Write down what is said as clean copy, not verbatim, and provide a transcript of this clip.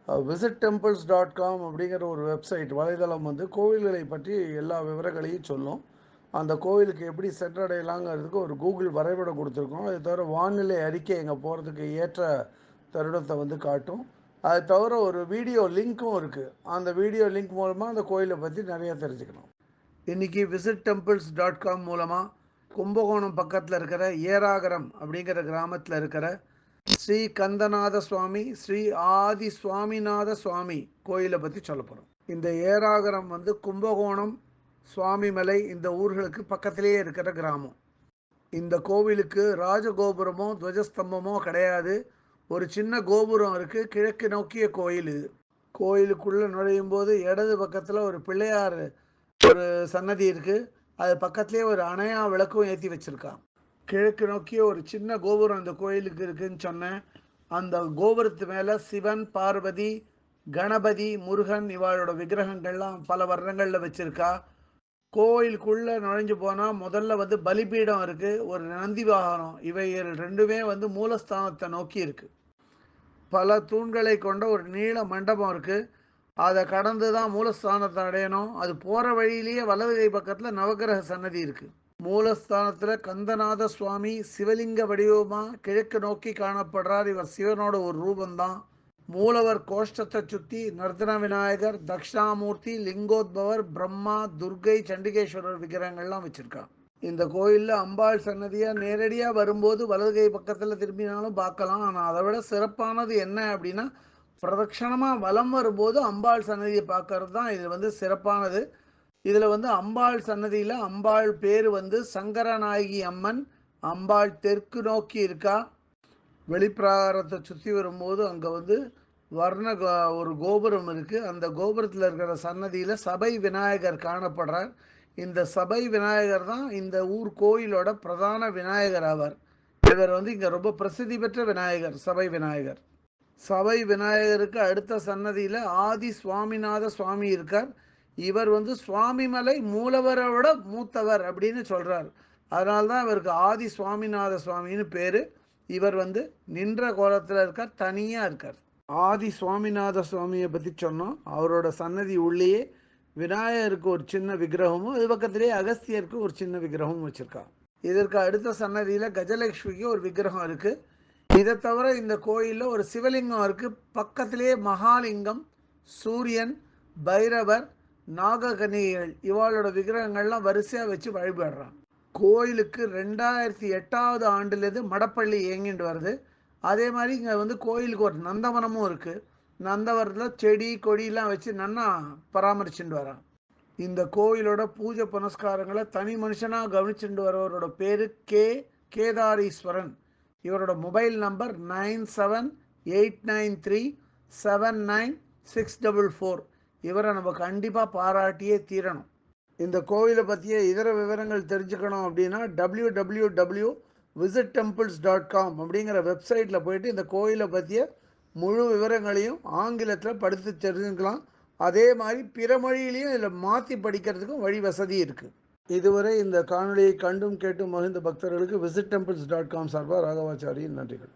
visittemples.com அப்படிங்கிற ஒரு website வலைதளம் வந்து கோவில்களை பற்றி எல்லா விவரங்களையும் சொல்லும். அந்த கோவிலுக்கு எப்படி சென்றடையலாங்கிறதுக்கு ஒரு கூகுள் வரைபடம் கொடுத்துருக்கோம். அது தவிர வானிலை அறிக்கை எங்கே போகிறதுக்கு ஏற்ற தருணத்தை வந்து காட்டும். அது தவிர ஒரு வீடியோ லிங்க்கும் இருக்குது. அந்த வீடியோ லிங்க் மூலமாக அந்த கோயிலை பற்றி நிறையா தெரிஞ்சுக்கணும். இன்றைக்கி visittemples.com மூலமாக கும்பகோணம் பக்கத்தில் இருக்கிற ஏராகரம் அப்படிங்கிற கிராமத்தில் இருக்கிற ஸ்ரீ கந்தநாத சுவாமி, ஸ்ரீ ஆதி சுவாமிநாத சுவாமி கோயிலை பற்றி சொல்ல போகிறோம். இந்த ஏராகரம் வந்து கும்பகோணம், சுவாமிமலை இந்த ஊர்களுக்கு பக்கத்திலேயே இருக்கிற கிராமம். இந்த கோவிலுக்கு ராஜகோபுரமோ துவஜஸ்தம்பமோ கிடையாது. ஒரு சின்ன கோபுரம் இருக்குது. கிழக்கு நோக்கிய கோயில் இது. கோயிலுக்குள்ளே நுழையும் போது இடது பக்கத்தில் ஒரு பிள்ளையார் ஒரு சன்னதி இருக்குது. அது பக்கத்துலேயே ஒரு அணையா விளக்கும் ஏற்றி வச்சுருக்கான். கிழக்கு நோக்கிய ஒரு சின்ன கோபுரம் இந்த கோயிலுக்கு இருக்குதுன்னு சொன்னேன். அந்த கோபுரத்து மேலே சிவன், பார்வதி, கணபதி, முருகன் இவாளோட விக்கிரகங்கள்லாம் பல வர்ணங்களில் வச்சுருக்கா. கோயிலுக்குள்ளே நுழைஞ்சு போனால் முதல்ல வந்து பலிபீடம் இருக்குது, ஒரு நந்தி வாகனம். இவைகள் ரெண்டுமே வந்து மூலஸ்தானத்தை நோக்கி இருக்குது. பல தூண்களை கொண்ட ஒரு நீள மண்டபம் இருக்குது. அதை கடந்து தான் மூலஸ்தானத்தை அடையணும். அது போகிற வழியிலேயே வலது கை பக்கத்தில் நவகிரக சன்னதி இருக்குது. மூலஸ்தானத்தில் கந்தநாத சுவாமி சிவலிங்க வடிவமாக கிழக்கு நோக்கி காணப்படுறார். இவர் சிவனோட ஒரு ரூபந்தான். மூலவர் கோஷ்டத்தை சுற்றி நர்தன விநாயகர், தக்ஷணாமூர்த்தி, லிங்கோத்பவர், பிரம்மா, துர்கை, சண்டிகேஸ்வரர் விக்கிரகங்கள்லாம் வச்சுருக்காங்க. இந்த கோயிலில் அம்பாள் சன்னதியாக நேரடியாக வரும்போது வலது கை பக்கத்தில் திரும்பினாலும் பார்க்கலாம். ஆனால் அதை விட சிறப்பானது என்ன அப்படின்னா, பிரதட்சணமாக வலம் வரும்போது அம்பாள் சன்னதியை பார்க்கறது தான் இது வந்து சிறப்பானது. இதில் வந்து அம்பாள் சன்னதியில் அம்பாள் பேர் வந்து சங்கரநாயகி அம்மன். அம்பாள் தெற்கு நோக்கி இருக்கா. வெளிப்பிராகாரத்தை சுற்றி வரும்போது அங்கே வந்து வர்ண ஒரு கோபுரம் இருக்குது. அந்த கோபுரத்தில் இருக்கிற சன்னதியில் சபை விநாயகர் காணப்படுறார். இந்த சபை விநாயகர் தான் இந்த ஊர் கோயிலோட பிரதான விநாயகர் ஆவார். இவர் வந்து இங்கே ரொம்ப பிரசித்தி பெற்ற விநாயகர், சபை விநாயகர். சபை விநாயகருக்கு அடுத்த சன்னதியில் ஆதி சுவாமிநாத சுவாமி இருக்கார். இவர் வந்து சுவாமிமலை மூலவரோட மூத்தவர் அப்படின்னு சொல்கிறார். அதனால்தான் இவருக்கு ஆதி சுவாமிநாத சுவாமின்னு பேர். இவர் வந்து நின்ற கோலத்தில் இருக்கார், தனியாக இருக்கார். ஆதி சுவாமிநாத சுவாமியை பற்றி சொன்னோம். அவரோட சன்னதி உள்ளேயே விநாயகருக்கு ஒரு சின்ன விக்கிரகமும், அது பக்கத்திலேயே அகஸ்தியருக்கு ஒரு சின்ன விக்கிரகமும் வச்சுருக்காங்க. இதற்கு அடுத்த சன்னதியில் கஜலட்சுமிக்கு ஒரு விக்கிரகம் இருக்குது. இதை தவிர இந்த கோயிலில் ஒரு சிவலிங்கம் இருக்குது. பக்கத்திலேயே மகாலிங்கம், சூரியன், பைரவர், நாககன்னிகைகள் இவாளோட விக்கிரகங்கள்லாம் வரிசையாக வச்சு வழிபடுறான். கோயிலுக்கு 2008ஆவது ஆண்டுலேருந்து மடப்பள்ளி இயங்கிட்டு வருது. அதே மாதிரி இங்கே வந்து கோயிலுக்கு ஒரு நந்தவனமும் இருக்குது. நந்தவனத்தில் செடி கொடியெலாம் வச்சு நன்னா பராமரிச்சுட்டு வரான். இந்த கோயிலோட பூஜை புனஸ்காரங்களை தனி மனுஷனாக கவனிச்சுட்டு வரவரோட பேர் கேதாரீஸ்வரன். இவரோட மொபைல் நம்பர் 9789379644. இவரை நம்ம கண்டிப்பாக பாராட்டியே தீரணும். இந்த கோவிலை பற்றிய இதர விவரங்கள் தெரிஞ்சுக்கணும் அப்படின்னா www.visittemples.com அப்படிங்கிற வெப்சைட்டில் போயிட்டு இந்த கோயிலை பற்றிய முழு விவரங்களையும் ஆங்கிலத்தில் படித்து தெரிஞ்சுக்கலாம். அதே மாதிரி பிற மொழியிலையும் இதில் மாற்றி படிக்கிறதுக்கும் வழி வசதி இருக்குது. இதுவரை இந்த காணொலியை கண்டும் கேட்டும் மகிழ்ந்த பக்தர்களுக்கு visittemples.com சார்பாக ராகவாச்சாரியின் நன்றிகள்.